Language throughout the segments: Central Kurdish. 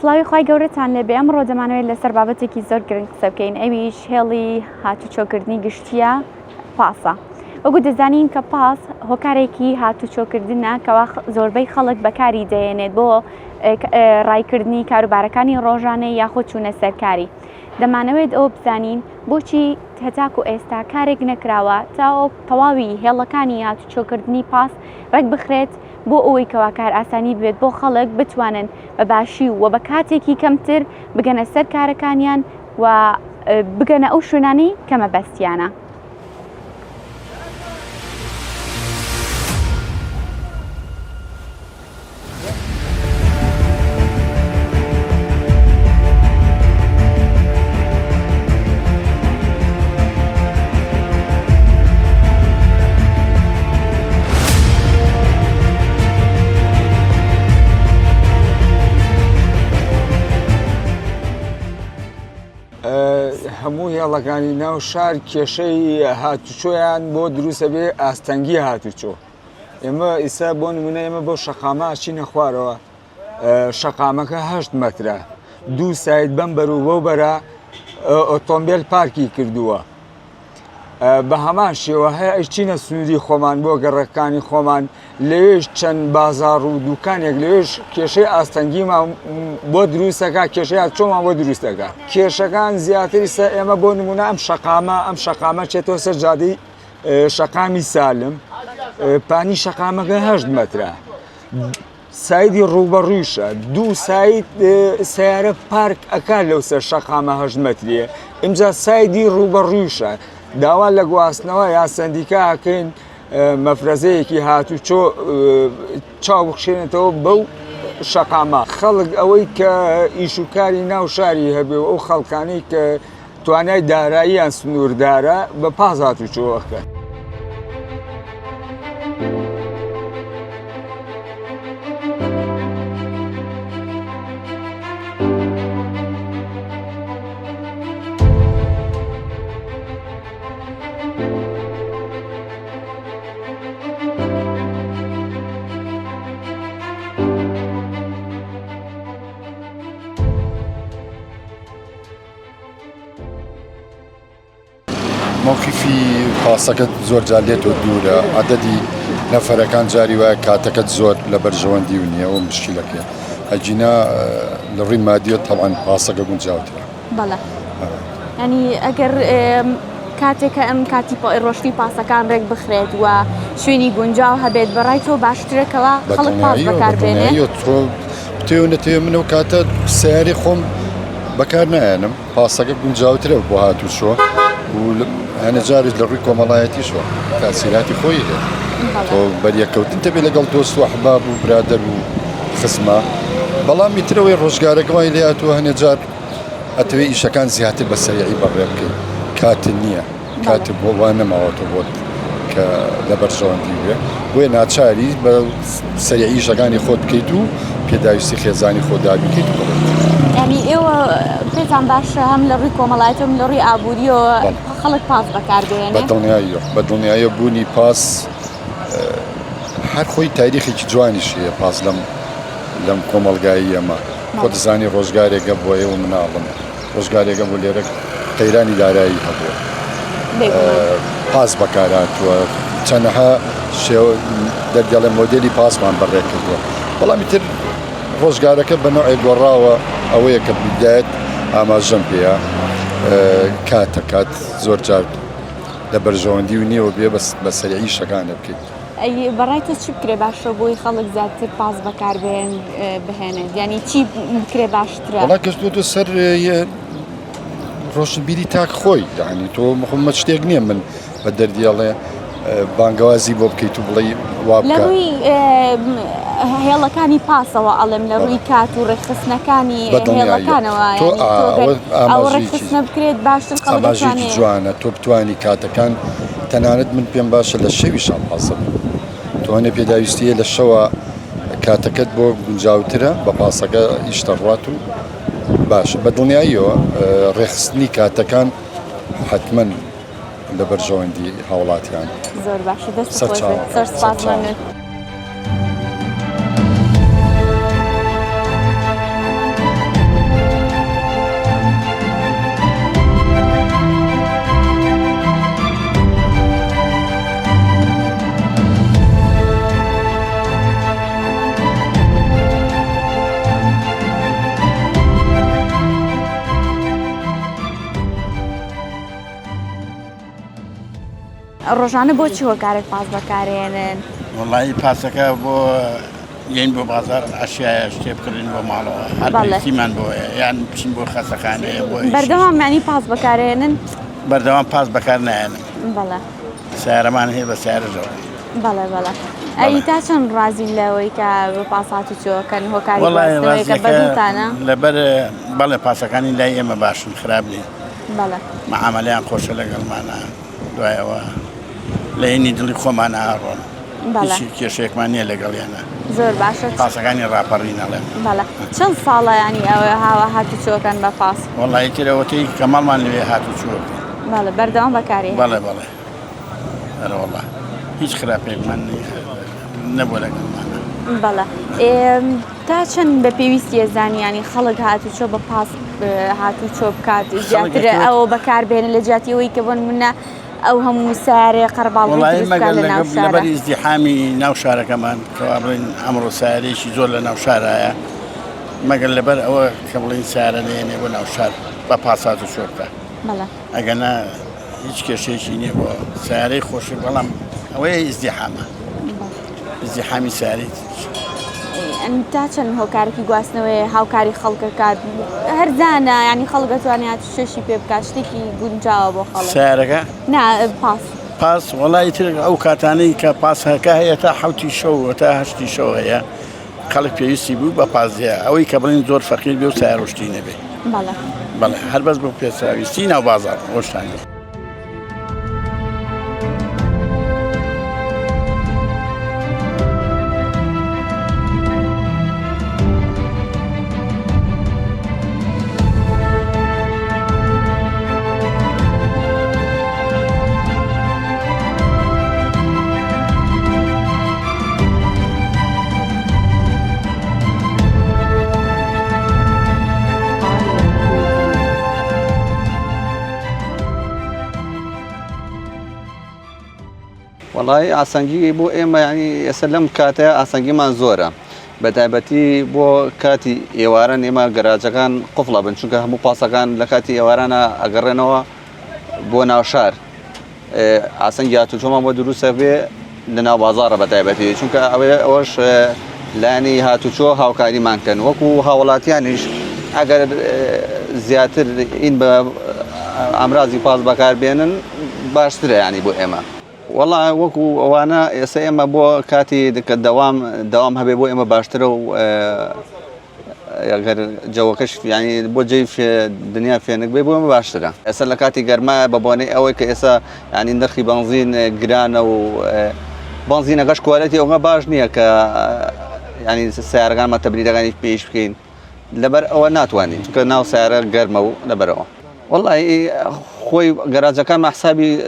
سڵاوی خوای گەورەتان لێبێ ئەمڕۆ دەمانەوێت لەسەر بابەتێکی زۆر گرنگ قسە بکەین ئەویش هێڵی هاتوچۆکردنی گشتیە پاسە. وەکو دەزانین کە پاس هۆکارێکی هاتوچۆکردنە کەوا زۆربەی خەڵک بەکاری دەهێنێت بۆ ڕایکردنی کاروبارەکانی ڕۆژانەی یاخۆ چوونە سەرکاری. دەمانەوێت ئەوە بزانین بۆچی هەتاکو ئێستا کارێک نەکراوە تا تەواوی هێڵەکانی هاتوچۆکردنی پاس ڕێک بخرێت بۆ ئەوەی کەوا کار ئاسانی بێت بۆ خەڵک بتوانن بە باشی و بە کاتێکی کەمتر بگەنە سەر کارەکانیان و بگەنە ئەو شوێنانەی کە مەبەستیانە. هەموو هێڵەکانی ناو شار کێشەی هاتوچۆیان بۆ دروستە بێ ئاستەنگی هاتوچۆ. ئێمە ئیسا بۆ نمونە ئێمە بۆ شەقامە ئاچینە خوارەوە، شەقامەکە 8 مەترە، 2 سایت بەم بەر و بۆ بەرە ئۆتۆمبیل پارکی کردووە. بە هەمان شێوە هەیە ئەیچینە سنووری خۆمان بۆ گەڕەکانی خۆمان، لەوێش چەند بازاڕ و دوکانێک لەوێش کێشەی ئاستەنگیمان بۆ دروستەکە، کێشەی هاتوچۆمان بۆ دروستەکە. کێشەکان زیاتری سە ئێمە بۆ نمونە ئەم شەقامە چێتەوە سەر جادەی شەقامی سالم، پانی شەقامەکە 8 مەترە، سایدی ڕوبەڕوویشە، 2 سایت سیارە پارک ئەکات لەو سەر شەقامە 8 مەتریە، ئینجا سایدی ڕوبەڕوویشە. داوا لە گواستنەوە یا سندیکا ئەکەین مەفرەزەیەکی هاتوچۆ چاو بخشێنێتەوە بەو شەقامە. خەڵک ئەوەی کە ئیشوکاری ناو شاری هەبێ و ئەو خەڵکانی کە توانای داراییان سنووردارە بە پاس هاتوچۆەکە. موقفی پاسەکەت زۆر جار لێتەوە دوورە، عەدەدی نەفەرەکان جاری وایە کاتەکەت زۆر لە بەرژەوەندی و نییە و مشکلەکە ئەجینا لە ڕووی مادیۆ تەڵعاً پاسەکە گونجاوترە. بەڵێ ینی ئەگەر کاتێکە ئەم کاتی ڕۆشتی پاسەکان ڕێک بخرێت و شوێنی گونجاو هەبێت بەڕای تۆ باشترەکەوە خەڵک پاس بەکاربێنێ. تێ نەتێ منە و کاتە سیاری خۆم بەکار نایەنم، پاسەکە گونجاوترە بۆ هاتوچۆ و هەنە جارێک لە ڕووی کۆمەڵایەتیشەوە تاسیراتی خۆی هەیە. تۆ بەریەکەوتن تەبێت لەگەڵ دۆست و ئەحباب و برادەر و خزمە، بەڵام میترەوەی ڕۆژگارەکەوای لێ هاتووە هەنێ جار ئەتەوێ ئیشەکان زیاتر بە سەریعی بەڕێ بکەین، کاتت نییە، کاتت بۆ وان نەماوەتە بۆت کە لە بەرژەوەندی بێ، بۆیە ناچاری بە سەریعی ئیشەکانی خۆت بکەیت و پێداویستی خێزانی خۆدابی بکەیت. ینی ئێوە پێتان باشە هەم لە ڕووی کۆمەڵایەتە لە ڕووی ئابووریەوە خەڵک پاس بەکاربێنێ. بەدڵنیاییە بوونی پاس هەر خۆی تاریخێکی جوانیش هەیە. پاس لەم کۆمەڵگایی ئەمە خۆ دەزانی ڕۆژگارێکە بۆ ئێوە مناڵم، ڕۆژگارێکە بۆ لێرە قەیرانی دارایی هەبووە، پاس بەکارهاتووە، چەندەها دەرگەڵە مۆدێلی پاسمان بەڕێ کردووە. بەڵامی تر ڕۆژگارەکە بە نوعی گۆڕاوە، ئەوەیە کە بدایەت ئاماژەم پێەیە کات زۆر جار لە بەرژەوەندی و نییەوە بێ بە سەریعی شەکانە بکەیت. بەڕای تۆ چی بکرێ باشە بۆی خەڵک زیاتر پاس بەکاربێن بهێنێت؟ ینی چی بکرێ باشترە؟ وڵا کەسوتە سەر ڕۆشنبیری تاک خۆی، یعنی تۆ محەممەد شتێک نییە من بە دەردیاڵێ بانگوازی بۆ بکەیت و بڵێ وا لە ڕووی هێڵەکانی پاسەوە ئەڵێم لە ڕووی کات و ڕێکخستنەکانی هێڵەکانەوە ئەو ڕێکخستنە بکرێت باشتر خەڵکی جوانە. تۆ بتوانی کاتەکان تەنانەت من پێم باشە لە شەویشان پاسە توانێت پێداویستیە لە شەوە کاتەکەت بۆ گونجاوترە بە پاسەکە ئیشتەڕات و باشە. بەدڵنیاییەوە ڕێخستنی کاتەکان حتمما لە بەرژەوەندی هاوڵاتیان زۆر باشە. دەست سپاس. ڕۆژانە بۆچی هۆکارێک پاس بەکارێنن؟ وڵی پاسەکە بۆ یین بۆ بازار ئاشایە شتێ بکردن بۆ ماڵەوە هەرسیمان بۆە یان بچین بۆ خەسەخانەیە بۆ بەردەوام معنی پاس بەکارێنن بەردەوام پاس بەکار نایەنم بەڵێ سیارەمان هەیە بە سیارەژەوە بەڵێ بەڵێ ئەی تا چەند ڕازین لەوەی کە بە پاسات و چۆکەن هۆکاری گواستنەوەیکە بەدڵتانە لەبەر بەڵێ پاسەکانی لای ئێمە باشن خراپ نین بەڵێ مەعامەلیان خۆشە لەگەڵمانە دوایەوە لە هێنی دڵی خۆمانە ئاڕۆن هیچ کێشەیەکمان نییە لەگەڵیانە زۆر باشە پاسەکانی ڕاپەڕینەڵێ بەڵێ چەند ساڵە ینی ئەوە هاوە هاتوچۆکەن بە پاس وڵی ترەوەتی کەماڵمان لەوێ هاتوچوە بەڵێ بەردەوام بەکاری بەڵێ بەڵێ ئەرەوەڵە هیچ خراپێکمان نەبووە لەگەڵمانە بەڵێ تا چەند بە پێویستیە زانیانی خەڵک هاتوچۆ بە پاس هاتوچۆ بکات زیاتر ئەوە بەکاربێنە لە جیاتیەوەی کە بۆن منە ئەو هەموو سارێ قەرباڵی لەبەری ئیزدیحامی ناو شارەکەمان کەوا بڵین ئەمڕۆ سارێکی زۆر لە ناو شارایە مەگەر لەبەر ئەوە کە بڵین سارە نێنێ بۆ ناو شار بە پاسات و چۆکە ئەگەنا هیچ کێشەیەکی نییە بۆ سارەی خۆشی بەڵام ئەوەیە ئیزدیحامە ئیزدیحامی ساری تا چەند هۆکارێکی گواستنەوەی هاوکاری خەڵکەکات هەرزانە ینی خەڵک دەتوانێت شەشی پێ بکات شتێکی گونجاوە بۆ خەڵک سارەکە نا پاس پاس وڵی تر ئەو کاتانەی کە پاسەکە هەیە تا حوتی شەو تا هەشتی شەو هەیە خەڵک پێویستی بوو بە پازیە ئەوەی کە بڵین زۆر فەقیر بێ و سایڕشتی نەبێ بەڵێ هەر بەس بۆ پێچاویستی ناو بازار ئۆشتانی وڵی ئاسەنگی بۆ ئێمە ینی ئێستا لەم کاتەیە ئاسەنگیمان زۆرە بەتایبەتی بۆ کاتی ئێواران ئێمە گەراجەکان قوفڵە بن چونکە هەموو پاسەکان لە کاتی ئێوارانە ئەگەڕێنەوە بۆ ناوشار ئاسەنگی هاتوچۆمان بۆ دروستە بێ لە ناو بازارە بەتایبەتی چونکە ئەوەش لایەنی هاتوچۆ هاوکاریمان کەن وەکو هاوڵاتیانیش ئەگەر زیاتر ئین بە ئامرازی پاس بەکاربێنن باشترە ینی بۆ ئێمە وەڵا وەکو ئەوانە ئێستا ئێمە بۆ کاتی کە دەوام هەبێ بۆ ئێمە باشترە و ئەگەر جەوەکەش ینی بۆ جێی دنیا فێنک بێ بۆ ئێمە باشترە ئێستا لە کاتی گەرمایە بە بۆنەی ئەوەی کە ئێستا ینی نرخی بنزین گرانە و بنزینەکەش کوالەتی ئەوە باش نییە کە ینی سیارەکانمە تەبریدەکانی پێش بکەین لەبەر ئەوە ناتوانین چونکە ناو سیارە گەرمە و لەبەرەوە وەڵی خۆی گەراجەکان حسابی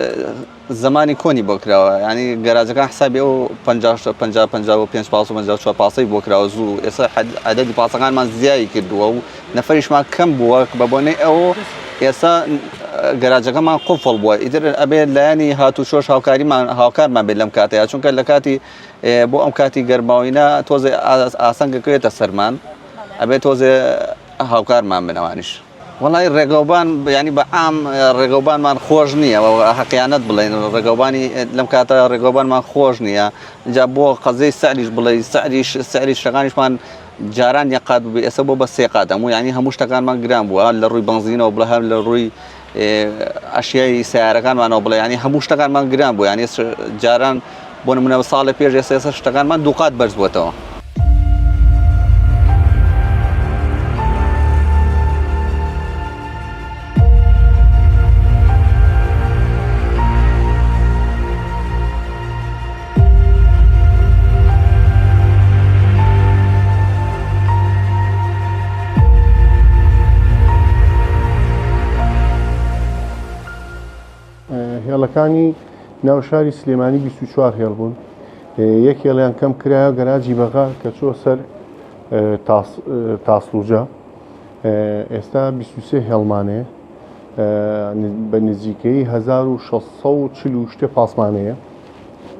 زمانی کۆنی بۆ کراوە ینی گەراجەکان حسابی ئەو 55 پاسی بۆ کراوە زوو ئێستا عەدەدی پاسەکانمان زیایی کردووە و نەفەریشمان کەم بووە بە بۆنەی ئەوە ئێستا گەراجەکەمان قوفڵ بووە ئیتر ئەبێت لایەنی هاتوچۆش هاوکارمان بێت لەم کاتەیە چونکە لە کاتی بۆ ئەم کاتی گەرماوینە تۆزێ ئاسەنگەکەوێتە سەرمان ئەبێت تۆزێ هاوکارمان بنەوانیش وڵی ڕێگەوبان ینی بە ئام ڕێگەوبانمان خۆش نییە حەقیانەت بڵێن ڕێگەوبانی لەم کاتە ڕێگەوبانمان خۆش نییە اینجا بۆ قەزەی سەعریش بڵێ سەعری شتەکانیشمان جاران یەقات بێ ئێستا بۆ بە سێقات هەموو ینی هەموو شتەکانمان گران بووە لە ڕووی بنزینەوە بڵێ هەم لە ڕووی ئەشیای سیارەکانمانەوە بڵێ ینی هەموو شتەکانمان گران بوو ینی جاران بۆ نمونە ساڵی پێش ئێستا شتەکانمان دووقات بەرز بووەتەوە هێڵەکانی ناوشاری سلێمانی 24 هێڵ بوون یەک هێڵیان کەم کرایە گەراجی بەغا کە چۆ سەر تاسلوجە ئێستا 23 هێڵمانەیە بە نزیکەی 1640 پاسمانەیە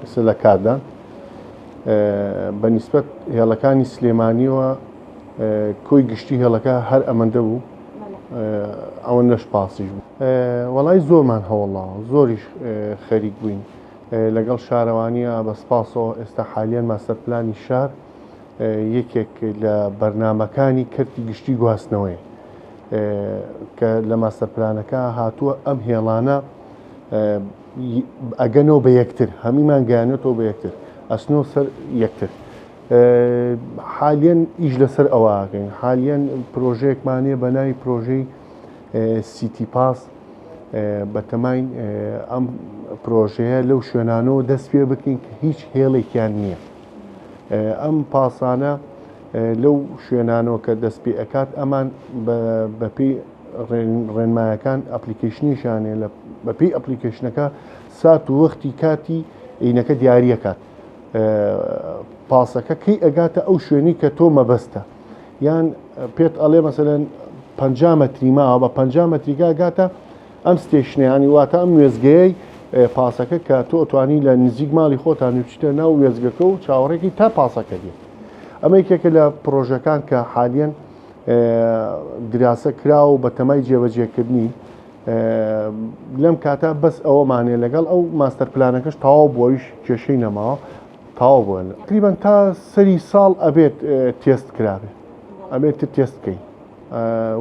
ئێستا لە کاردان بە نیسبەت هێڵەکانی سلێمانیەوە کۆی گشتی هێڵەکە هەر ئەمەندە بوو ئەوە نەش پاسیش بوو وەڵای زۆرمان هەوڵاوە زۆریش خەریک بووین لەگەڵ شارەوانیە بە سپاسەوە ئێستا حالیان ماستەرپلانی شار یەکێک لە بەرنامەکانی کەرتی گشتی گواستنەوەی کە لە ماستەرپلانەکە هاتووە ئەم هێڵانە ئەگەنەوە بە یەکتر هەمیمان گەیانێتەوە بە یەکتر ئەسنەوە سەر یەکتر حالیان ئیش لەسەر ئەوواکەین حالیان پرۆژەیەکمانەیە بە ناوی پرۆژەی سیتی پاس بەتەماین ئەم پرۆژەیە لەو شوێنانەوە دەست پێ بکەین کە هیچ هێڵێکیان نییە ئەم پاسانە لەو شوێنانەوە کە دەست پێ ئەکات ئەمان بەپێی ڕێنمایەکان ئەپلیکیشنیشانێ بەپێی ئەپلیکیشنەکە سات و وەختی کاتی عینەکە دیاریەکات پاسەکە کەی ئەگاتە ئەو شوێنی کە تۆ مەبەستە یان پێت ئەڵێ مەسەلەن 50 مەتری ماوە بە 50 مەتریگا گاتە ئەم ستێشنیانی واتە ئەم وێزگەیەی پاسەکە کە تۆ ئۆتوانی لە نزیک ماڵی خۆتان بچیتە ناو وێزگەکە و چاوەڕێکی تا پاسەکە دێت ئەمە یەکێکە لە پرۆژەکان کە حالیان دراسە کرا و بە تەمای جێبەجێکردنی لەم کاتە بەس ئەوەمانێ لەگەڵ ئەو ماستەرپلانەکەش تەواو بۆیش کێشەی نەماوە تەواو بووە تقریبان تا سەری ساڵ ئەبێت تێست کرابێت ئەبێت تێست بکەین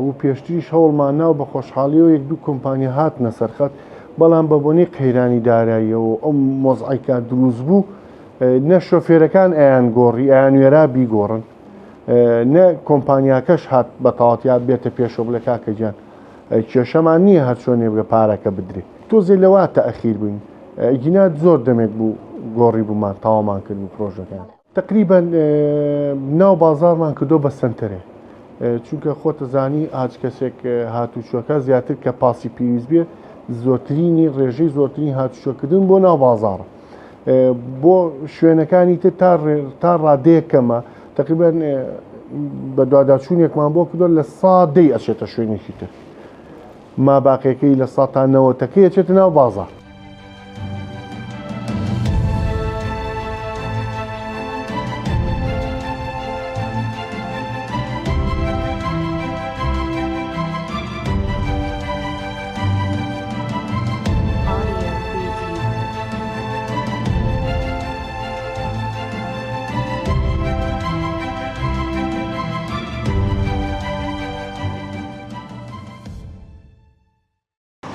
و پێشتریش هەوڵمان ناو بە خۆشحاڵیەوە یەک دوو کۆمپانیا هاتنە سەرخەت بەڵام بە بۆنەی قەیرانی داراییەوە ئەم مۆزعیکە دروست بوو نە شۆفێرەکان ئەیان گۆڕی ئەیان وێرا بیگۆڕن نە کۆمپانیاکەش هات بە تەواوەتیات بێتە پێشەوە بڵێ کاکە گیان کێشەمان نییە هەر چۆنێ بگە پارەکە بدرێت تۆزێ لەواتە ئەخیر بووین گینات زۆر دەمێک بوو گۆڕی بوومان تاوامان کرد و پرۆژەکان تقریبا ناو بازارمان کردۆ بە سنتەرێ چونکە خۆتە زانی ئاج کەسێک هاتوچۆکە زیاتر کە پاسی پێویست بێ زۆرترینی ڕێژەی زۆرترین هاتوچۆکردن بۆ ناو بازارە بۆ شوێنەکانی تر تا ڕادەیەکەمە تقریبا بە دواداچوونێکمان بۆ کردۆ لە 100 ئەچێتە شوێنێکی تر ما باقیەکەی لە 100 تا 90 ئەچێتە ناو بازار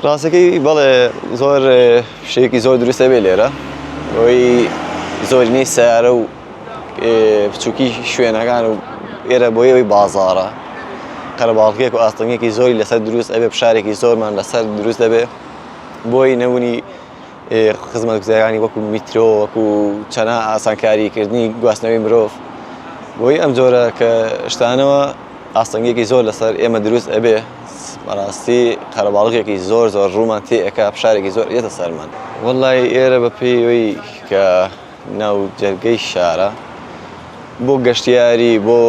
ڕاستەکەی بەڵێ زۆر شتێکی زۆر دروستە بێ لێرە ئەوەی زۆرینەی سیارە و بچووکی شوێنەکان و ئێرە بۆی ئەوەی بازارە قەرەباڵغیەک و ئاستەنگێکی زۆری لەسەر دروست ئەبێ پشارێکی زۆرمان لەسەر دروست دەبێ بۆی نەبوونی خزمەتگوزاریانی وەکو میترۆ وەکو چەنە ئاسانکاریکردنی گواستنەوەی مرۆڤ بۆی ئەم جۆرە کە شتانەوە ئاستەنگێکی زۆر لەسەر ئێمە دروست ئەبێ بەڕاستی قەرەباڵغێکی زۆر ڕوومان تێ ئەکا پشارێکی زۆر ئێتە سەرمان وەڵای ئێرە بە پێیەوەی کە ناو جەرگەی شارە بۆ گەشتیاری بۆ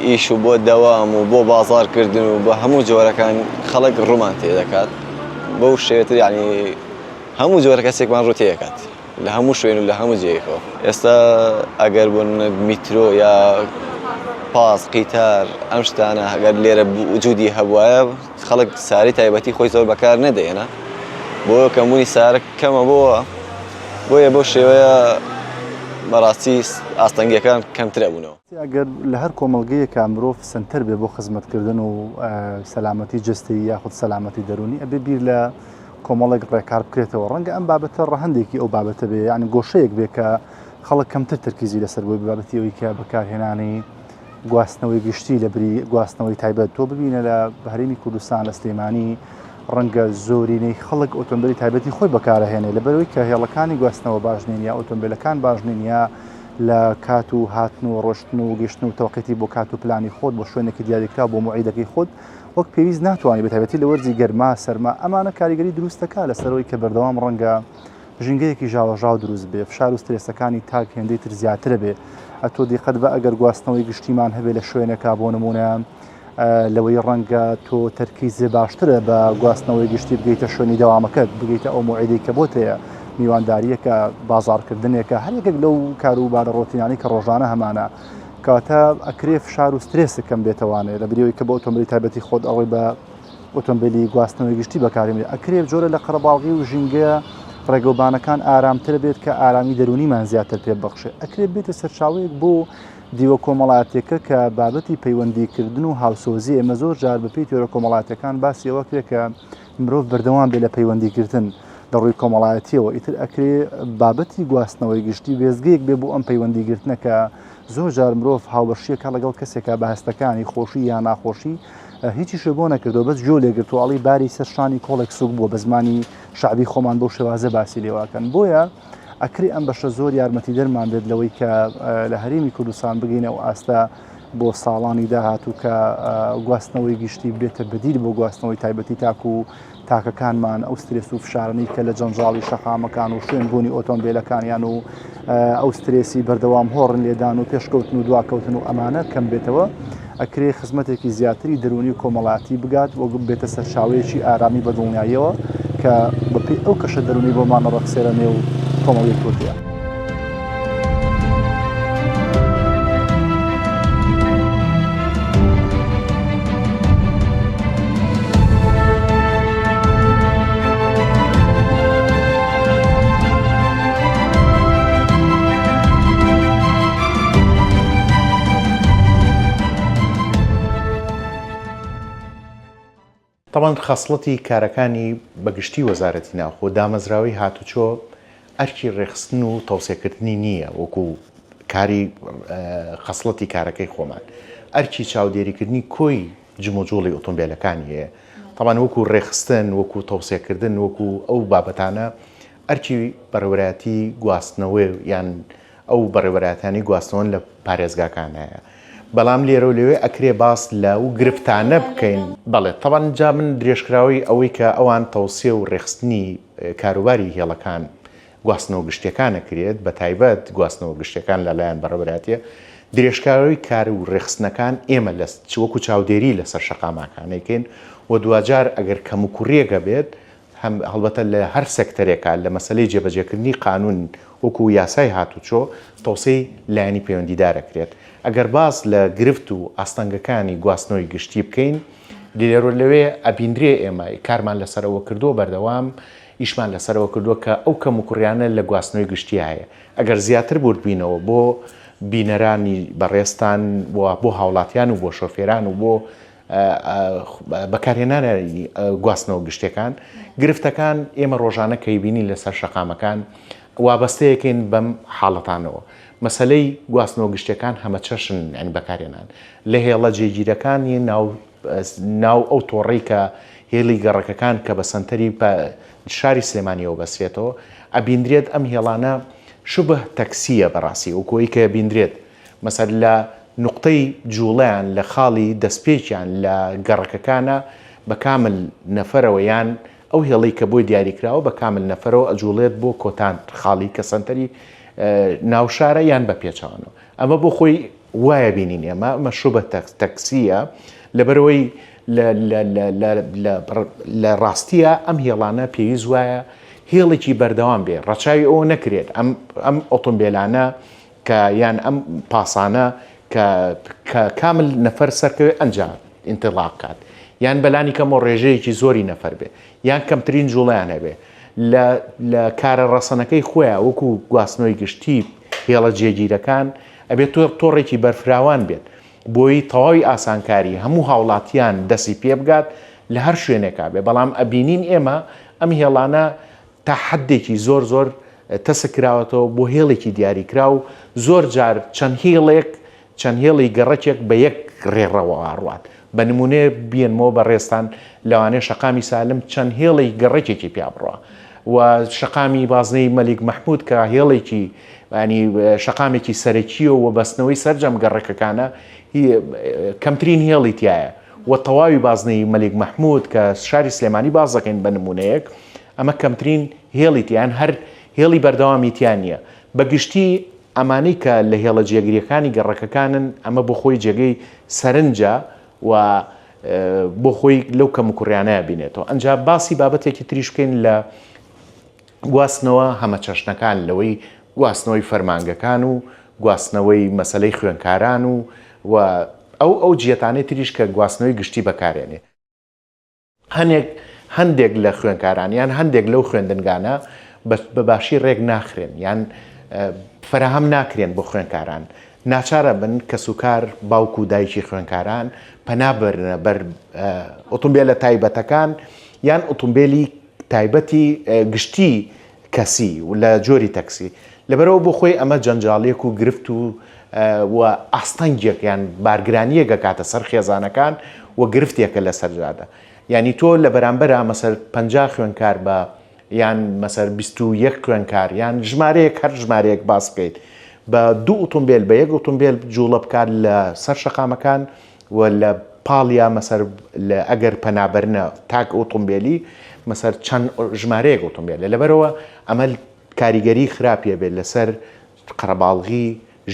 ئیش و بۆ دەوام و بۆ بازارکردن و بە هەموو جۆرەکان خەڵک ڕوومان تێ دەکات بەو شێوەتر یعنی هەموو جۆرە کەسێکمان ڕوو تێدەکات لە هەموو شوێن و لە هەموو جێیەکەوە ئێستا ئەگەر بۆن میترۆ یا پاس قیتار ئەم شتانە ئەگەر لێرە وجودی هەبوایە خەڵک ساری تایبەتی خۆی زۆر بەکار نەدەێنە بۆ کەمبوونی سارە کەمە بۆیە بۆ شێوەیە بەڕاستی ئاستەنگیەکان کەمترە بوونەوە ئەگەر لە هەر کۆمەڵگەیەکە مرۆڤ سنتەر بێ بۆ خزمەتکردن و سەلامەتی جستی یاخود سەلامەتی دەرونی ئەبێ بیر لە کۆمەڵێک ڕێکار بکرێتەوە ڕەنگە ئەم بابەتە ڕەهەندێکی ئەو بابەتە بێ یعنی گۆشەیەک بێ کە خەڵک کەمتر تەرکیزی لەسەر بۆی بابەتی ئەوەی کە بەکارهێنانی گواستنەوەی گشتی لە بری گواستنەوەی تایبەت تۆ ببینە لە هەرێمی کوردستان لە سلێمانی ڕەنگە زۆرینەی خەڵک ئۆتۆمبیلی تایبەتی خۆی بەکارەهێنێ لەبەرەوەی کە هێڵەکانی گواستنەوە باشنین یا ئۆتۆمبیلەکان باشنین یا لە کات و هاتن و ڕۆشتن و گەشتن و تەوقیتی بۆ کات و پلانی خۆت بۆ شوێنێکی دیاریکرا بۆ موعیدەکەی خۆت وەک پێویست ناتوانانی بە تایبەتی لە وەرزی گەرما سەرما ئەمانە کاریگەری دروستەکە لەسەرەوەی کە بەردەوام ڕەنگە ژینگەیەکی ژاوەژاو دروست بێ فشار و سترێسەکانی تاک هێندەی تر زیاترە بێ ئەتۆ دیقەت بە ئەگەر گواستنەوەی گشتیمان هەبێ لە شوێنەکە بۆ نمونە لەوەی ڕەنگە تۆ تەرکیزێ باشترە بە گواستنەوەی گشتی بگەیتە شوێنی دەوامەکەت بگەیتە ئەو موعیدەی کە بۆتەیە میوانداریەکە بازارکردنێکە هەر یەکێک لەو کاروبارە ڕۆتینانی کە ڕۆژانە هەمانە کاتە ئەکرێ فشار و سترێسەکەم بێتەوانێ لە بریەوەی کە بە ئۆتۆمبیلی تایبەتی خۆت ئەڵێ بە ئۆتۆمبیلی گواستنەوەی گشتی بەکارێنێ ئەکرێ جۆرە لە قەرەباڵغی و ژینگە ڕێگەوبانەکان ئارامتر بێت کە ئارامی دەرونیمان زیاتر پێ بەخشێ ئەکرێت بێتە سەرچاوەیەک بۆ دیوە کۆمەڵاتێکە کە بابەتی پەیوەندیکردن و هاوسۆزی ئێمە زۆر جار بەپێی تۆرە کۆمەڵاتەکان باسیەوە کرێت کە مرۆڤ بەردەوام بێ لە پەیوەندیکردن لە ڕووی کۆمەڵایەتیەوە ئیتر ئەکرێ بابەتی گواستنەوەی گشتی وێزگەیەک بێ بۆ ئەم پەیوەندیگرتنە کە زۆر جار مرۆڤ هاوبەشیەکە لەگەڵ کەسێکە بە هەستەکانی خۆشی یان ناخۆشی هیچی شە بۆ نەکردەوە بەس جۆ لێگرتوواڵی باری سەرشانی کۆڵێک سوک بووە بە زمانی شعبی خۆمان بۆ شێوازە باسی لێواکەن بۆیە ئەکری ئەم بەشە زۆر یارمەتی دەرمان بێت لەوەی کە لە هەرێمی کوردستان بگەینەوە ئاستا بۆ ساڵانی داهاتوو کە گواستنەوەی گشتی بێتە بەدیل بۆ گواستنەوەی تایبەتی تاکو و تاکەکانمان ئەو سترێس و فشارنی کە لە جەنجاڵی شەقامەکان و شوێنبوونی ئۆتۆمبیلەکانیان و ئەو سترێسی بەردەوام هۆڕن لێدان و پێشکەوتن و دواکەوتن و ئەمانە کەم بێتەوە ئەکرێ خزمەتێکی زیاتری دەرونی و کۆمەڵاتی بگات وە بێتە سەرچاوەیەکی ئارامی بەدڵنیاییەوە کە بەپێی ئەو کەشە دەرونی بۆمانە ڕەخسێرە نێو کۆمەڵی کورتیە. طبعاً خاصڵەتی کارەکانی بەگشتی وەزارەتی ناوخۆ دامەزراوی هاتوچۆ ئەرکی ڕێخستن و تەوسێکردنی نییە وەکو کاری خاصڵەتی کارەکەی خۆمان ئەرکی چاودێریکردنی کۆی جمۆجۆڵی ئۆتۆمبیلەکانی هەیە طبعاً وەکو ڕێخستن وەکو تەوسێکردن وەکو ئەو بابەتانە ئەرکی بەڕێوەبەتی گواستنەوەی یان ئەو بەڕێوەبەتانی گواستنەوە لە پارێزگاکان هەیە بەڵام لێرە و لەوێ ئەکرێ باس لە و گرفتانە بکەین بەڵێ طبعاً جا من درێژکراوی ئەوەی کە ئەوان تەوسێ و ڕێخستنی کاروباری هێڵەکان گواستنەوە گشتیەکانە کرێت بە تایبەت گواستنەوە گشتیەکان لەلایەن بەڕێوەبەتیە درێژکراوی کار و ڕێخستنەکان ئێمە لە وەکو چاودێری لەسەر شەقاماکانێکین و دوجار ئەگەر کەم و کوڕیەکە بێت هەڵبەتە لە هەر سەکتەرێکە لە مەسلەی جێبەجێکردنی قانون وەکو یاسای هاتوچۆ تەوسەی لایەنی پەیوەندیدارەکرێت ئەگەر باس لە گرفت و ئاستەنگەکانی گواستنەوەی گشتی بکەین لێرۆ لەوێ ئەبیندرێ ئێمە کارمان لەسەرەوە کردو بەردەوام ئیشمان لەسەرەوە کردووە کە ئەو کەم و کوڕیانە لە گواستنەوەی گشتی هەیە ئەگەر زیاتر بردبینەوە بۆ بینەرانی بەڕێستان بۆ هاوڵاتیان و بۆ شۆفێران و بۆ بەکارهێنانە گواستنەوە گشتەکان گرفتەکان ئێمە ڕۆژانە کەیبینی لەسەر شەقامەکان وابەستەیەکەین بەم حاڵەتانەوە مەسلەی گواستنەوە گشتەکان هەمە چەشن ئەنی بەکارێنان لە هێڵە جێگیرەکانی ناو ئەو تۆڕەی کە هێڵی گەڕەکەکان کە بە سنتەری شاری سلێمانیەوە بەسرێتەوە ئەبیندرێت ئەم هێڵانە شوبه تەکسیە بەڕاستی و کۆی کە ئەبیندرێت مەسەر لە نقطەی جوڵیان لە خاڵی دەستپێکیان لە گەڕەکەکانە بە کامل نەفەرەوە یان ئەو هێڵی کە بۆی دیاریکراوە بە کامل نەفەرەوە ئەجوڵێت بۆ کۆتان خاڵی کە سنتەری ناوشارە یان بە پێچەوانەوە ئەمە بۆ خۆی وایە بینین ئێمە ئەمە شوبە تەکسیە لەبەرەوەی لە ڕاستیە ئەم هێڵانە پێویست وایە هێڵێکی بەردەوام بێ ڕەچاوی ئەوە نەکرێت ئەم ئۆتۆمبیلانە کە یان ئەم پاسانە کە کامل نەفەر سەرکەوێ ئەنجام ئینتیڵاق کات یان بەلانی کەمەوە ڕێژەیەکی زۆری نەفەر بێ یان کەمترین جوڵیان هەبێ لە کارە ڕەسەنەکەی خۆیان وەکو گواستنەوەی گشتی هێڵە جێگیرەکان ئەبێت تۆڕێکی بەرفراوان بێت بۆی تەواوی ئاسانکاری هەموو هاوڵاتیان دەستی پێ بگات لە هەر شوێنێکا بێ بەڵام ئەبینین ئێمە ئەم هێڵانە تا حدێکی زۆر تەسەکراوەتەوە بۆ هێڵێکی دیاریکرا و زۆر جار چەند هێڵی گەڕەکێک بە یەک ڕێڕەوە ئاڕوات بە نمونێ بێنمەوە بە ڕێستان لەوانەیە شەقامی سالم چەند هێڵی گەڕێکێکی پیا بڕوە و شەقامی بازنەی مەلیک مەحموود کە هێڵێکی شەقامێکی سەرەکیە و بەستنەوەی سەرجەم گەڕەکەکانە کەمترین هێڵی تایە و تەواوی بازنەی مەلیک مەحموود کە شاری سلێمانی باز دەکەین بە نمونەیەک ئەمە کەمترین هێڵی تیان هەر هێڵی بەردەوامی تیان نییە بەگشتی ئەمانەی کە لە هێڵە جێگریەکانی گەڕەکەکانن ئەمە بۆ خۆی جێگەی سەرنجە و بۆ خۆی لەو کەم و کوڕیانەیە بینێتەوە ئەنجا باسی بابەتێکی تریش بکەین لە گواستنەوە هەمە چەشنەکان لەوەی گواستنەوەی فەرمانگەکان و گواستنەوەی مەسلەی خوێنکاران و ئەو جیەتانەی تریش کە گواستنەوەی گشتی بەکارێنێ هەندێک لە خوێنکارانیان هەندێک لەو خوێندنگانە بە باشی ڕێک ناخرێن یان فراهەم ناکرێن بۆ خوێندکاران ناچارە بن کە سوکار باوکو و دایکی خوێندکاران پەنابەرنە بەر ئۆتۆمبیلە تایبەتەکان یان ئۆتۆمبیلی تایبەتی گشتی کەسی و لە جۆری تەکسی لەبەرەوە بۆ خۆی ئەمە جەنجاڵیەک و گرفت و ئاستەنگێک یان بارگرانیەکە کاتە سەر خێزانەکان و گرفتێکە لە سەرجادە ینی تۆ لە بەرامبەرە مەسەر 50 خوێندکار بە یان مەسەر 21 خوێندکار یان ژمارەیەک هەر ژمارەیەک باس بکەیت بە دوو ئۆتۆمبیل بە یەک ئۆتۆمبیل جوڵە بکات لە سەر شەقامەکان و لە پاڵیا مەسەر ئەگەر پەنابەرنە تاک ئۆتۆمبیلی مەسەر چەند ژمارەیەک ئۆتۆمبیلە لەبەرەوە ئەمە کاریگەری خراپیە بێت لەسەر قەرەباڵغی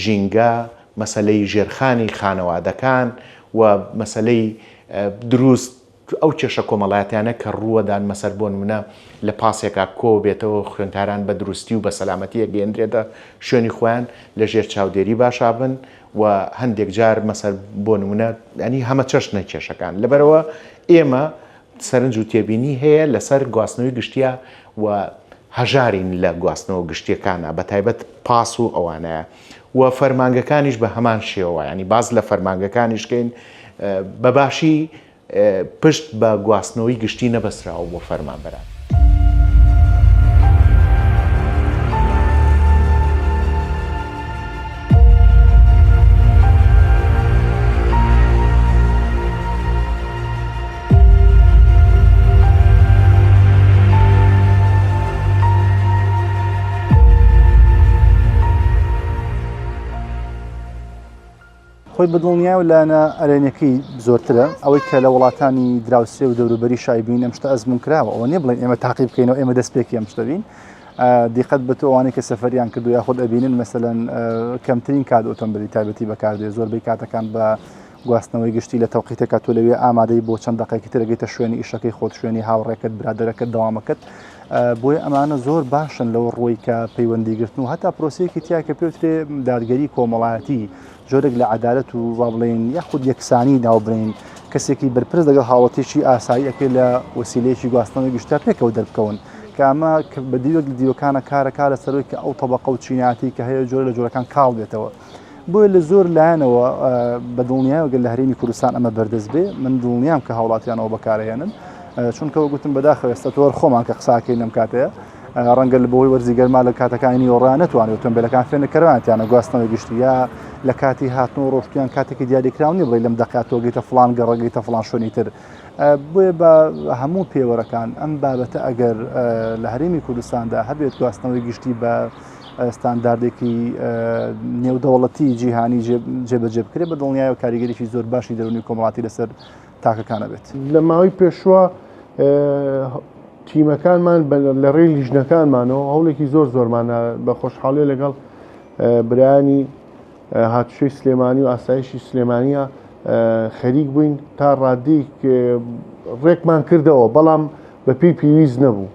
ژینگە مەسەلەی ژێرخانی خانەوادەکان و مەسەلەی دروست ئەو کێشە کۆمەڵایەتیانە کە ڕووەدان مەسەر بۆ نمونە لە پاسێکا کۆ بێتەوە خوێندکاران بە دروستی و بە سەلامەتیە گەیەندرێتە شوێنی خۆیان لە ژێر چاودێری باشا بن و هەندێک جار مەسەر بۆ نمونە ئەنی هەمە چەشنە کێشەکان لەبەرەوە ئێمە سەرنج و تێبینی هەیە لەسەر گواستنەوەی گشتیە و هەژارین لە گواستنەوە گشتیەکانە بە تایبەت پاس و ئەوانەیە و فەرمانگەکانیش بە هەمان شێوە ینی باز لە فەرمانگەکانیشکەین بەباشی پشت بە گواستنەوەی گشتی نەبەسراوە بۆ فەرمانبەران. خۆی بەدڵنیا و لایەنە ئەرێنەکەی زۆرترە ئەوەی کە لە وڵاتانی دراوسێ و دەوروبەری شایبین ئەم شتە ئەزمون کراوە ئەوە نیە بڵێن ئێمە تاقی بکەینەوە ئێمە دەستپێکی ئەم شتەبین دیقەت بە تۆ ئەوانەی کە سەفەریان کردو یاخود ئەبینن مەسەلەن کەمترین کات ئۆتۆمبیلی تایبەتی بەکاردێ زۆربەی کاتەکان بە گواستنەوەی گشتی لە تەوقیتێکە تۆ لەوێ ئامادەی بۆ چەند دقەیەکی ترەگەیتە شوێنی ئیشەکەی خۆت شوێنی هاوڕێکت برادەرەکەت دەوامەکەت بۆیە ئەمانە زۆر باشن لەو ڕۆی کە پەیوەندیگرتن و هەتا پرۆسەیەکی تیا کە پێوترێ دادگەری کۆمەڵایەتی جۆرێک لە عەدالەت و وا بڵێن یاخود یەکسانی ناوبرین کەسێکی بەرپرس لەگەڵ هاوڵاتیشی ئاسایی ئەەکەی لە وسیلەیەکی گواستنەوەی گشتا پێکەوە دەربکەون کە ئەمە بە دیوەک لە دیوەکانە کارەکە لە سەرۆی کە ئەو تەبەقە و چیناتی کە هەیە جۆرە لە جۆرەکان کاڵ بێتەوە بۆیە لە زۆر لایەنەوە بە دڵنیایەوە لە هەرێمی کوردستان ئەمە بەردەست بێ من دڵنیام کە هاوڵاتیانەوە بەکارهێنن چونکەوە گوتم بەداخەوە ئێستا تۆر خۆمان کە قساکەی لەم کاتەیە ڕەنگە لە بۆی وەرزیگەرما لە کاتەکانی ئۆڕان نتوانێت ئۆتۆمبیلەکان فێنەکەروانیانە گواستنەوەی گشتی یا لە کاتی هاتنەوە ڕۆشتیان کاتێکی دیاریکراونی بڵێ لەم دەقاتەوە گەیتە فڵان گەڕەگەیتە فڵان شوێنی تر بۆیە بە هەموو پێوەرەکان ئەم بابەتە ئەگەر لە هەرێمی کوردستاندا هەبێت گواستنەوەی گشتی بە ستانداردێکی نێودەوڵەتی جیهانی جێبەجێ بکرێت بە دڵنیایە و کاریگەریی زۆر باشی دەرونی کۆمەڵاتی لەسەر تاکەکانە بێت لە ماوەی پێشوە تیمەکانمان لە ڕێی لیژنەکانمانەوە هەوڵێکی زۆرمانە بە خۆشحاڵی لەگەڵ برایانی هاتوشەی سلێمانی و ئاسایشی سلێمانیە خەریک بووین تا ڕادی ڕێکمان کردەوە بەڵام بە پێی پێویست نەبوو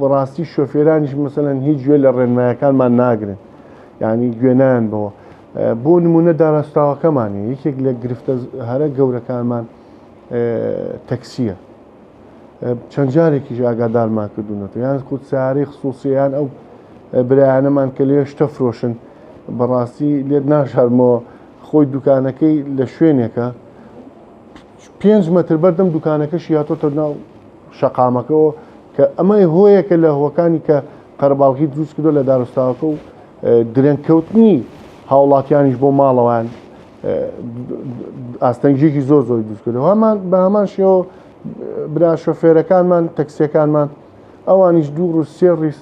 و ڕاستی شۆفێرانیش مەسەلەن هیچ گوێ لە ڕێنمایەکانمان ناگرن یعنی گوێنیان بەوە بۆ نمونە داڕاستاوەکەمانی یەکێک لە گرفتە هەرە گەورەکانمان تەکسیە چەند جارێکیش ئاگادارمان کردوونەوە یان خودسیارەی خصوصیان ئەو برایانەمان کە لێ شتە فرۆشن بەڕاستی لێت ناشارمەوە خۆی دوکانەکەی لە شوێنێکە 5 مەتر بەردەم دوکانەکەشی هاتۆتە ناو شەقامەکەەوە کە ئەمە هۆیەکە لە هۆکانی کە قەرەباڵغی دروست کردو لە دارستاوەکە و درێنکەوتنی هاوڵاتیانیش بۆ ماڵەوەیان ئاستەنگێکی زۆر دروست کردو هەمان بە هەمان شێوە برا شۆفێرەکانمان تەکسیەکانمان ئەوانیش 2 ڕۆژ 3 ڕیس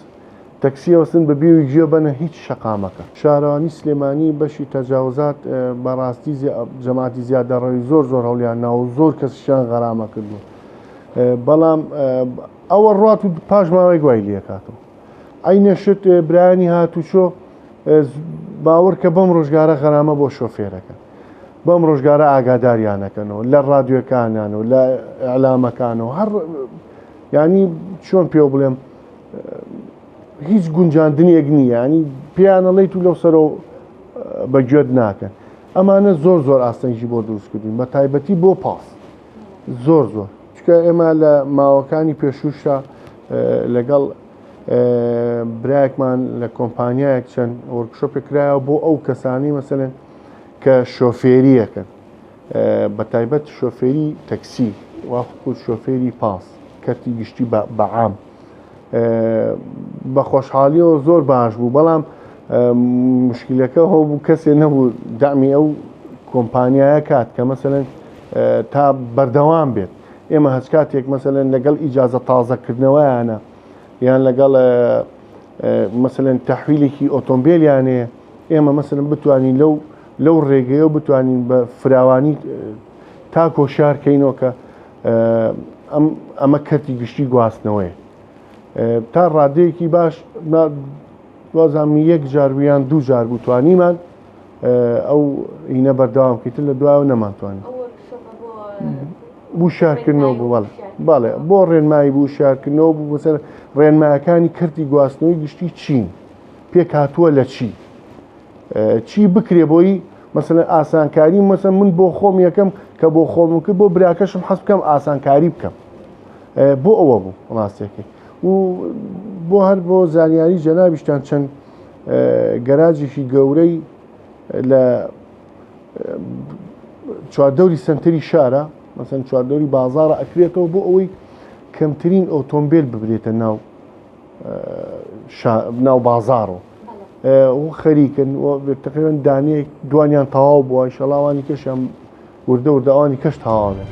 تەکسیەوەسن بە بێوی گوێ بەنە هیچ شەقامەکە شارەوانی سلێمانی بەشی تەجاوزات بەڕاستی جەماعەتی زیادەڕەوی زۆر هەوڵیان ناو زۆر کەسیشیان غەرامە کردو بەڵام ئەوە ڕات و پاش ماوەی گوای لێکاتەوە ئەینەشت برایانی هاتوچۆ باوەڕ کە بەم ڕۆژگارە غەرامە بۆ شۆفێرەکە بەم ڕۆژگارە ئاگاداریانەکەنەوە لە ڕادیۆکانیانەوە لە ئەعلامەکانەوە هەر ینی چۆن پێ بڵێم هیچ گونجاندنیەک نییە ینی پیانەڵیت و لەو سەرەوە بەگوێت ناکەن ئەمانە زۆر ئاستەنگی بۆ دروستکردین بە تایبەتی بۆ پاس زۆر چکە ئێمە لە ماوەکانی پێشوشە لەگەڵ برایەکمان لە کۆمپانیایەک چەند وەرکشۆپێک کرایەوە بۆ ئەو کەسانی مەسەلەن کە شۆفێریەکەن بە تایبەت شۆفێری تەکسی واخود شۆفێری پاس کەرتی گشتی بەعام بە خۆشحالیەوە زۆر باش بوو بەڵام مشکلەکە هەبوو کەسێ نەبوو دامی ئەو کۆمپانیایە کات کە مەسەلەن تا بەردەوام بێت ئێمە هەچ کاتێک مەسەلەن لەگەڵ ئیجازە تازەکردنەوەیانە یان لەگەڵ مەسەلەن تەحویلێکی ئۆتۆمبیلیانەیە ئێمە مەسەلەن بتوانین لەو ڕێگەیە بتوانین بە فراوانی تا کۆشارکەینەوە کە ئەمە کەرتی گشتی گواستنەوەی تا ڕادەیەکی باش دوازامی یەک جارویان دوو جار بوو توانیمان ئەو هینە بەردەوام کەیتر لە دوایەوە نەمانتوانین بوو شارکردنەوە بوو بەڵێ بۆ ڕێنمایی بوو شارکردنەوە بوو بەسەر ڕێنمایەکانی کەرتی گواستنەوەی گشتی چین پێک هاتووە لە چی بکرێ بۆی مەسەلەن ئاسانکاری مەسەن من بۆ خۆم یەکەم کە بۆ خۆم کرد بۆ براکەشم حەز بکەم ئاسانکاری بکەم بۆ ئەوە بوو ڕاستێکی و بۆ هەر بۆ زانیاری جەنابیشتان چەند گەراجێکی گەورەی لە چواردەوری سنتری شارە مەسەن چواردەوری بازارە ئەکرێتەوە بۆ ئەوەی کەمترین ئۆتۆمبیل ببرێتە ناو بازارەوە و خەریکن تقریبان دانەیەک دوانیان تەواو بووە ئینشەڵڵا کەشیان وردە ئەوانی کەش تەواوە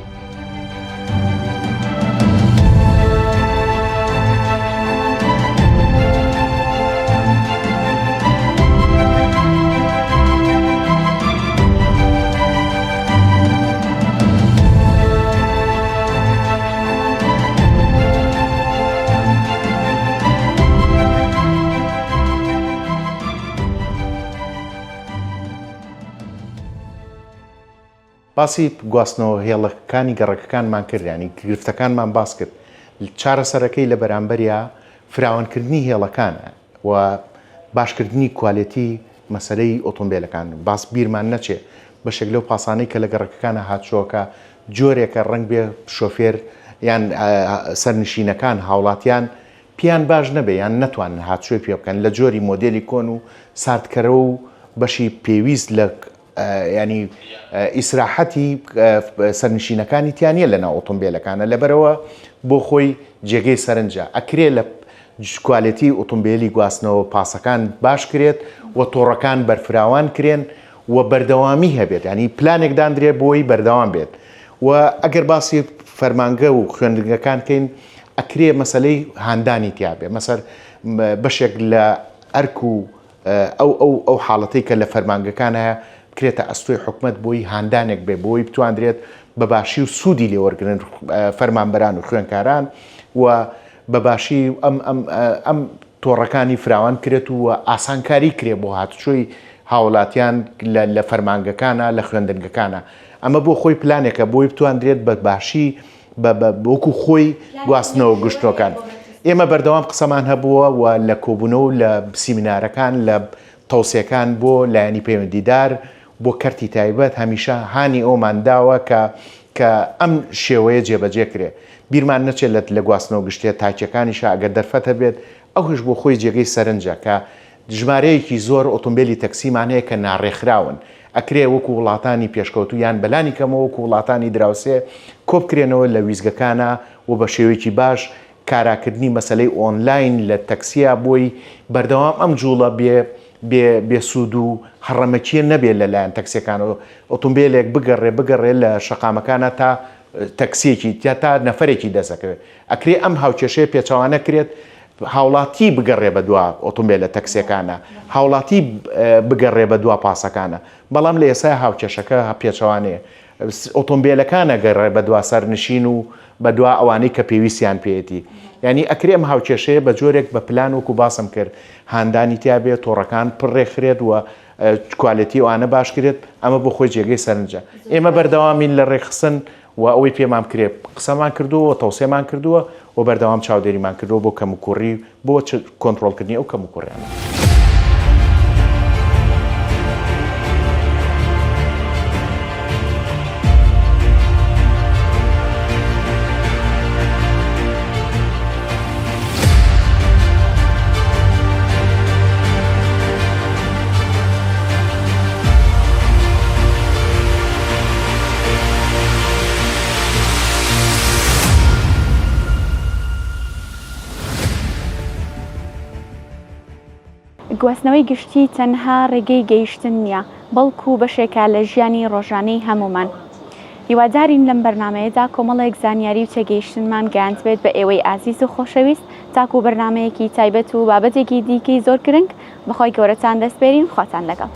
باسی گواستنەوە هێڵەکانی گەڕەکەکانمان کردیانی گرفتەکانمان باس کرد چارەسەرەکەی لە بەرامبەریا فراوانکردنی هێڵەکانە و باشکردنی کوالێتی مەسەلەی ئۆتۆمبیلەکان باس بیرمان نەچێ بەشێک لەو پاسانەی کە لە گەڕەکەکانە هاتشۆکە جۆرێکە ڕنگ بێ شۆفێر یان سەرنشینەکان هاوڵاتیان پیان باش نەبێ یان نەتوان هاتشوێ پێ بکەن لە جۆری مۆدێلی کۆن و ساردکەرە و بەشی پێویست لە ینی ئیسراحەتی سەرنشینەکانی تیانە لە ناو ئۆتۆمبیلەکانە لەبەرەوە بۆ خۆی جێگەی سەرنجە ئەکرێ لە کوالێتی ئۆتۆمبیلی گواستنەوە پاسەکان باش کرێت و تۆڕەکان بەرفراوان کرێن و بەردەوامی هەبێت ینی پلانێک دانرێ بۆی بەردەوام بێت و ئەگەر باسی فەرمانگە و خوێندنگەکان کەین ئەکرێ مەسلەی هاندانی تیاابێ مەسەر بەشێک لە ئەرک و ئەو حاڵەتی کە لە فەرمانگەکان هەیە کرێتە ئەستۆی حکومت بۆی هاندانێک بێ بۆی بتواندرێت بەباشی و سوودی لێوەرگن فەرمانبەران و خوێنکاران و بەباشی ئەم تۆڕەکانی فراوان کرێت و ئاسانکاری کرێ بۆ هاتوچۆی هاوڵاتیان لە فەرمانگەکانە لە خوێندنگەکانە ئەمە بۆ خۆی پلانێکە بۆی بتواندرێت بەباشی بۆکو خۆی گواستنەوە گشتەکان ئێمە بەردەوام قسەمان هەبووە و لە کۆبوونەوە لە سیمینارەکان لە تەوسیەکان بۆ لایەنی پەیوەندیدار بۆ کەرتی تایبەت هەمیشە هانی ئەومان داوە کە ئەم شێوەیە جێبەجێ کرێ بیرمان نەچێت لە گواستنەوە گشتێت تاکیەکانیش ئەگەر دەرفەتە بێت ئەوش بۆ خۆی جێگەی سەرنجە کە ژمارەیەکی زۆر ئۆتۆمبیلی تەکسیمانەیە کە ناڕێکخراون ئەکرێ وەکو وڵاتانی پێشکەوتو یان بەلانی کەمەوە وەکو وڵاتانی دراوسێ کۆبکرێنەوە لە ویزگەکانە و بە شێوەیەکی باش کاراکردنی مەسلەی ئۆنلاین لە تەکسیا بۆی بەردەوام ئەم جوڵە بێسوود و هەڕەمەکیە نەبێت لەلایەن تەکسیەکانەوە ئۆتۆمبیلێک بگەڕێ لە شەقامەکانە تا تەکسیەکی تا نەفرێکی دەسەکەوێت ئەکرێ ئەم هاوکێشەیە پێچەوانە کرێت هاوڵاتی بگەڕێ بە دوا ئۆتۆمبیل لە تەکسیەکانە هاوڵاتی بگەڕێ بە دوا پاسەکانە بەڵام لە ئێستا هاوکێشەکە پێچەوانەیە ئۆتۆمبیلەکانە گەڕێ بە دوا سەرنشین و بە دوا ئەوانەی کە پێویستیان پێێتی ینی ئەکرێم هاوکێشەیە بە جۆرێک بە پلان وەکو باسم کرد هاندانی تیاابێت تۆڕەکان پڕێخرێت و کوالەتی ئەوانە باش کرێت ئەمە بۆ خۆی جێگەی سەرنجە ئێمە بەردەوامین لە ڕێخستن و ئەوەی پێمان کرێت قسەمان کردووە تەوسێمان کردووە و بەردەوام چاودێریمان کردووە بۆ کەموکوڕی بۆ کۆنتترۆلکردنی ئەو کەموکوڕیانە. گواستنەوەی گشتی تەنها ڕێگەی گەیشتن نییە بەڵکو بەشێکە لە ژیانی ڕۆژانەی هەمومان. هیوادارین لەم بەرنمەیەدا کۆمەڵێک زانیاری و تێگەیشتنمان گەیاند بێت بە ئێوەی ئازیز و خۆشەویست تاکو بەرنمەیەکی تایبەت و بابەتێکی دیکەی زۆر گرنگ بەخۆی گەورەتان دەستپێرین خواتان لەگەڵ.